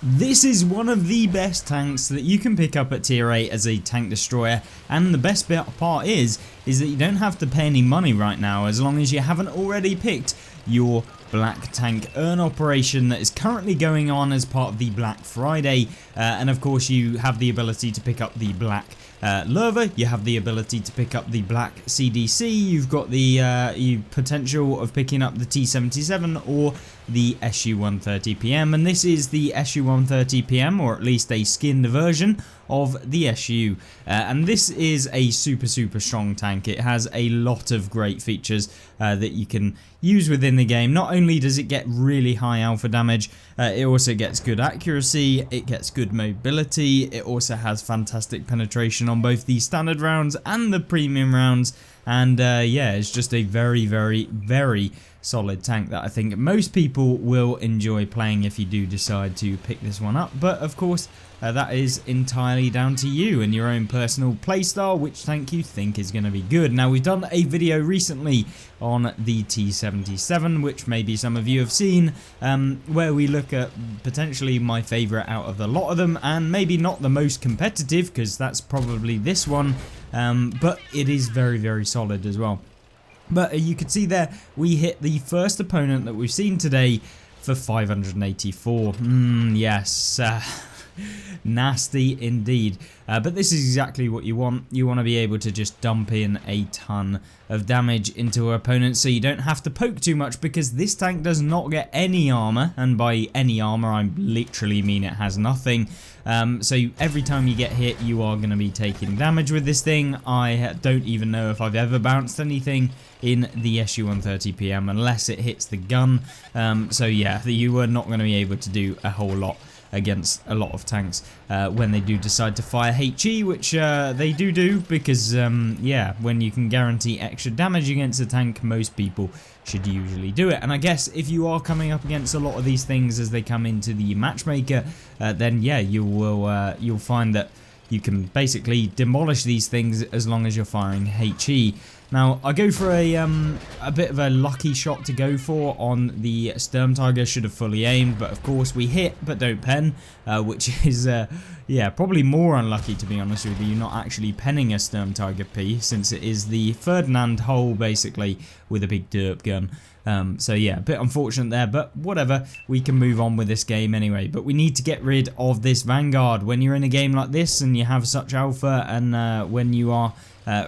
This is one of the best tanks that you can pick up at tier 8 as a tank destroyer, and the best part is that you don't have to pay any money right now as long as you haven't already picked your Black Tank earn operation that is currently going on as part of the Black Friday, and of course you have the ability to pick up the Black Lurva, you have the ability to pick up the Black CDC, you've got the potential of picking up the T77 or the SU-130PM, and this is the SU-130PM, or at least a skinned version of the SU, and this is a super strong tank. It has a lot of great features that you can use within the game. Not only does it get really high alpha damage, it also gets good accuracy, it gets good mobility, it also has fantastic penetration on both the standard rounds and the premium rounds, and yeah, it's just a very solid tank that I think most people will enjoy playing if you do decide to pick this one up. But of course that is entirely down to you and your own personal playstyle, which tank you think is going to be good. Now, we've done a video recently on the T77, which maybe some of you have seen, where we look at potentially my favourite out of the lot of them, and maybe not the most competitive, because that's probably this one, but it is very solid as well. But you can see there, we hit the first opponent that we've seen today for 584. Yes, nasty indeed. But this is exactly what you want. You want to be able to just dump in a ton of damage into opponents so you don't have to poke too much, because this tank does not get any armor, and by any armor I literally mean it has nothing. So every time you get hit you are going to be taking damage with this thing. I don't even know if I've ever bounced anything in the SU-130PM unless it hits the gun. So yeah, you are not going to be able to do a whole lot against a lot of tanks when they do decide to fire HE, which they do, because yeah, when you can guarantee extra damage against a tank, most people should usually do it. And I guess if you are coming up against a lot of these things as they come into the matchmaker, then yeah, you'll find that you can basically demolish these things as long as you're firing HE. Now, I go for a bit of a lucky shot to go for on the Sturmtiger. Should have fully aimed, but of course we hit but don't pen, which is yeah, probably more unlucky, to be honest with you, not actually penning a Sturmtiger P, since it is the Ferdinand hole basically with a big derp gun. So yeah, a bit unfortunate there, but whatever, we can move on with this game anyway. But we need to get rid of this Vanguard. When you're in a game like this and you have such alpha, and when you are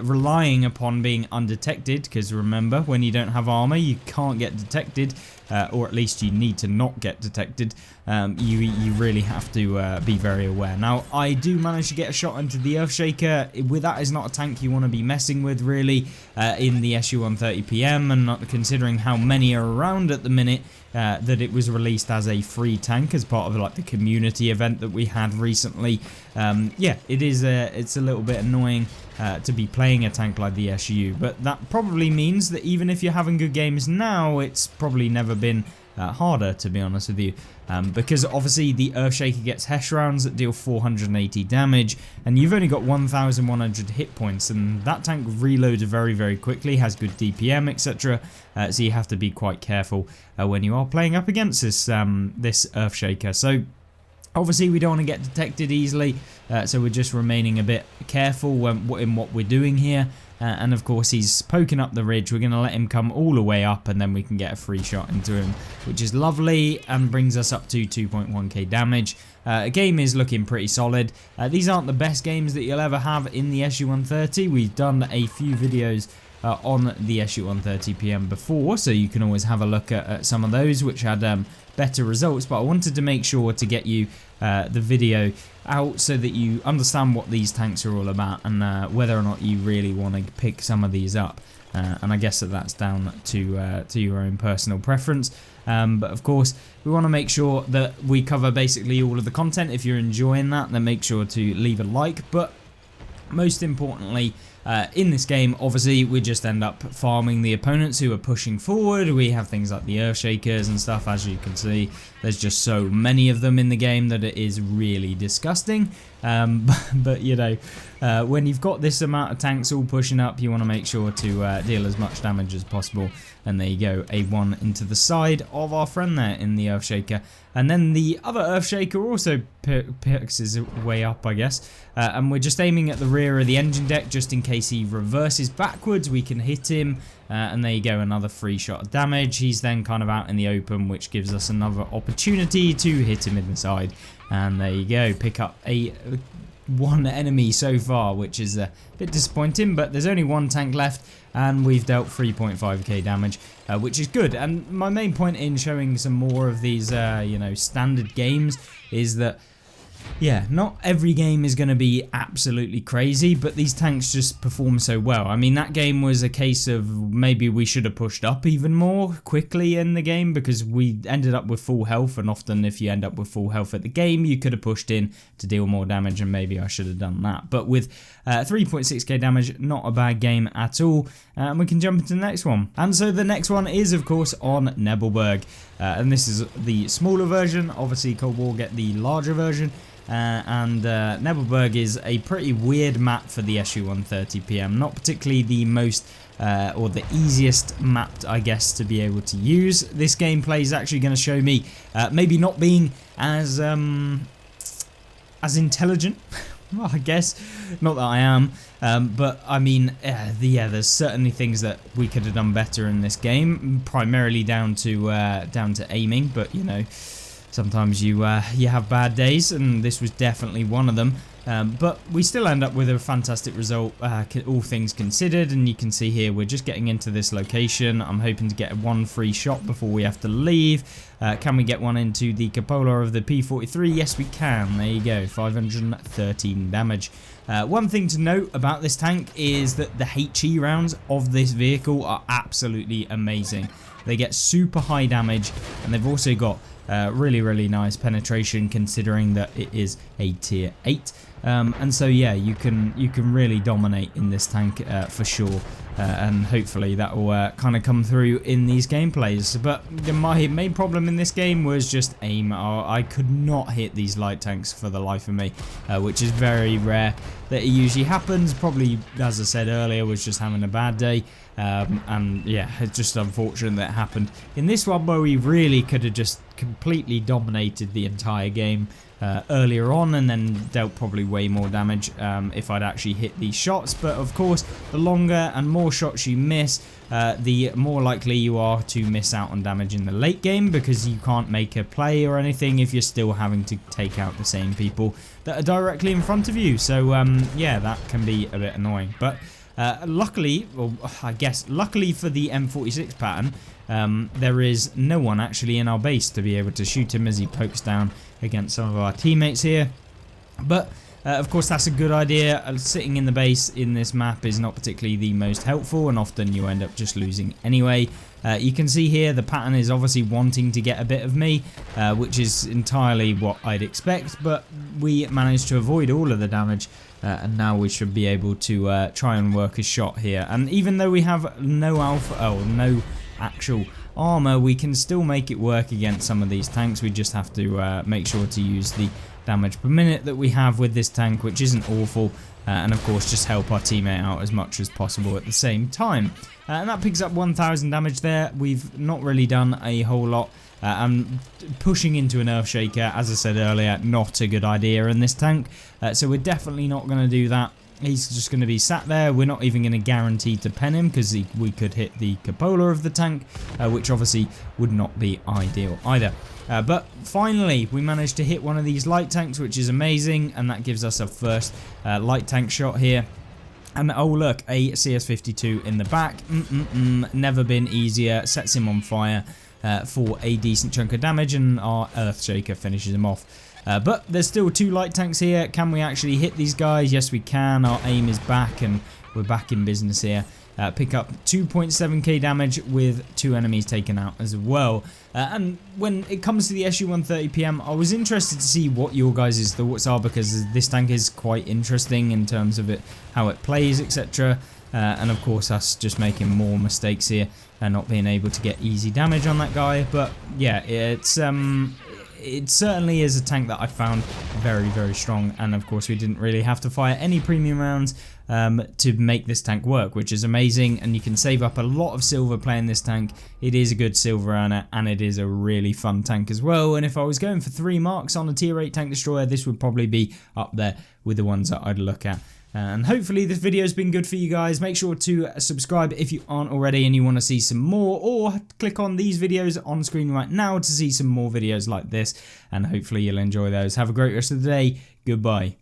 relying upon being undetected, because remember, when you don't have armor you can't get detected, or at least you need to not get detected. You really have to be very aware. Now, I do manage to get a shot into the Earthshaker. With that is not a tank you want to be messing with really in the SU-130PM, and not considering how many are around at the minute, that it was released as a free tank as part of like the community event that we had recently. Yeah, it's a little bit annoying to be playing a tank like the SU, but that probably means that even if you're having good games now, it's probably never been harder, to be honest with you, because obviously the Earthshaker gets Hesh rounds that deal 480 damage, and you've only got 1,100 hit points, and that tank reloads very quickly, has good DPM, etc. So you have to be quite careful when you are playing up against this Earthshaker. So obviously we don't want to get detected easily, so we're just remaining a bit careful in what we're doing here. And of course he's poking up the ridge. We're going to let him come all the way up, and then we can get a free shot into him, which is lovely and brings us up to 2.1k damage. Game is looking pretty solid. These aren't the best games that you'll ever have in the SU-130. We've done a few videos on the SU-130PM before, so you can always have a look at some of those which had better results, but I wanted to make sure to get you the video out so that you understand what these tanks are all about, and whether or not you really want to pick some of these up. And I guess that's down to your own personal preference. But of course, we want to make sure that we cover basically all of the content. If you're enjoying that, then make sure to leave a like. But most importantly, in this game, obviously, we just end up farming the opponents who are pushing forward. We have things like the Earthshakers and stuff, as you can see. There's just so many of them in the game that it is really disgusting. But you know, when you've got this amount of tanks all pushing up, you want to make sure to deal as much damage as possible. And there you go, a 1 into the side of our friend there in the Earthshaker. And then the other Earthshaker also picks his way up, I guess. And we're just aiming at the rear of the engine deck just in case he reverses backwards. We can hit him. And there you go, another free shot of damage. He's then kind of out in the open, which gives us another opportunity to hit him in the side. And there you go, pick up a 1 enemy so far, which is a bit disappointing, but there's only 1 tank left and we've dealt 3.5k damage, which is good. And my main point in showing some more of these you know, standard games is that yeah, not every game is going to be absolutely crazy, but these tanks just perform so well. I mean, that game was a case of maybe we should have pushed up even more quickly in the game because we ended up with full health, and often if you end up with full health at the game, you could have pushed in to deal more damage, and maybe I should have done that. But with 3.6k damage, not a bad game at all, and we can jump into the next one. And so the next one is, of course, on Nebelberg, and this is the smaller version. Obviously, Cold War get the larger version. And Nebelberg is a pretty weird map for the SU-130 PM. Not particularly the most or the easiest map, I guess, to be able to use. This gameplay is actually going to show me maybe not being as intelligent. Well, I guess not that I am, but I mean, yeah, there's certainly things that we could have done better in this game, primarily down to aiming. But you know, sometimes you have bad days, and this was definitely one of them. But we still end up with a fantastic result, all things considered. And you can see here we're just getting into this location. I'm hoping to get 1 free shot before we have to leave. Can we get one into the cupola of the P43? Yes, we can. There you go, 513 damage. One thing to note about this tank is that the HE rounds of this vehicle are absolutely amazing. They get super high damage, and they've also got really nice penetration considering that it is a tier 8. And so yeah, you can really dominate in this tank for sure, and hopefully that will kind of come through in these gameplays. But my main problem in this game was just aim. I could not hit these light tanks for the life of me, which is very rare that it usually happens. Probably, as I said earlier, was just having a bad day. And yeah, it's just unfortunate that it happened in this one, where we really could have just completely dominated the entire game earlier on, and then dealt probably way more damage if I'd actually hit these shots. But of course, the longer and more shots you miss, the more likely you are to miss out on damage in the late game, because you can't make a play or anything if you're still having to take out the same people that are directly in front of you. So yeah, that can be a bit annoying. But luckily, or I guess luckily for the M46 pattern, there is no one actually in our base to be able to shoot him as he pokes down against some of our teammates here. But of course, that's a good idea. Sitting in the base in this map is not particularly the most helpful, and often you end up just losing anyway. You can see here the pattern is obviously wanting to get a bit of me, which is entirely what I'd expect, but we managed to avoid all of the damage. And now we should be able to try and work a shot here. And even though we have no no actual armor, we can still make it work against some of these tanks. We just have to make sure to use the damage per minute that we have with this tank, which isn't awful. And of course, just help our teammate out as much as possible at the same time. And that picks up 1,000 damage there. We've not really done a whole lot. And pushing into an Earthshaker, as I said earlier, not a good idea in this tank. So we're definitely not going to do that. He's just going to be sat there. We're not even going to guarantee to pen him, because we could hit the cupola of the tank, which obviously would not be ideal either. But finally, we managed to hit one of these light tanks, which is amazing, and that gives us a first light tank shot here. And oh look, a CS52 in the back. Never been easier. Sets him on fire for a decent chunk of damage, and our Earthshaker finishes him off. But there's still 2 light tanks here. Can we actually hit these guys? Yes, we can. Our aim is back, and we're back in business here. pick up 2.7k damage with 2 enemies taken out as well. And when it comes to the SU-130PM, I was interested to see what your guys' thoughts are, because this tank is quite interesting in terms of how it plays, etc. And of course us just making more mistakes here and not being able to get easy damage on that guy. But yeah, it certainly is a tank that I found very, very strong, and of course we didn't really have to fire any premium rounds to make this tank work, which is amazing. And you can save up a lot of silver playing this tank. It is a good silver earner, and it is a really fun tank as well. And if I was going for 3 marks on a tier 8 tank destroyer, this would probably be up there with the ones that I'd look at. And hopefully this video has been good for you guys. Make sure to subscribe if you aren't already and you want to see some more, or click on these videos on screen right now to see some more videos like this, and hopefully you'll enjoy those. Have a great rest of the day. Goodbye.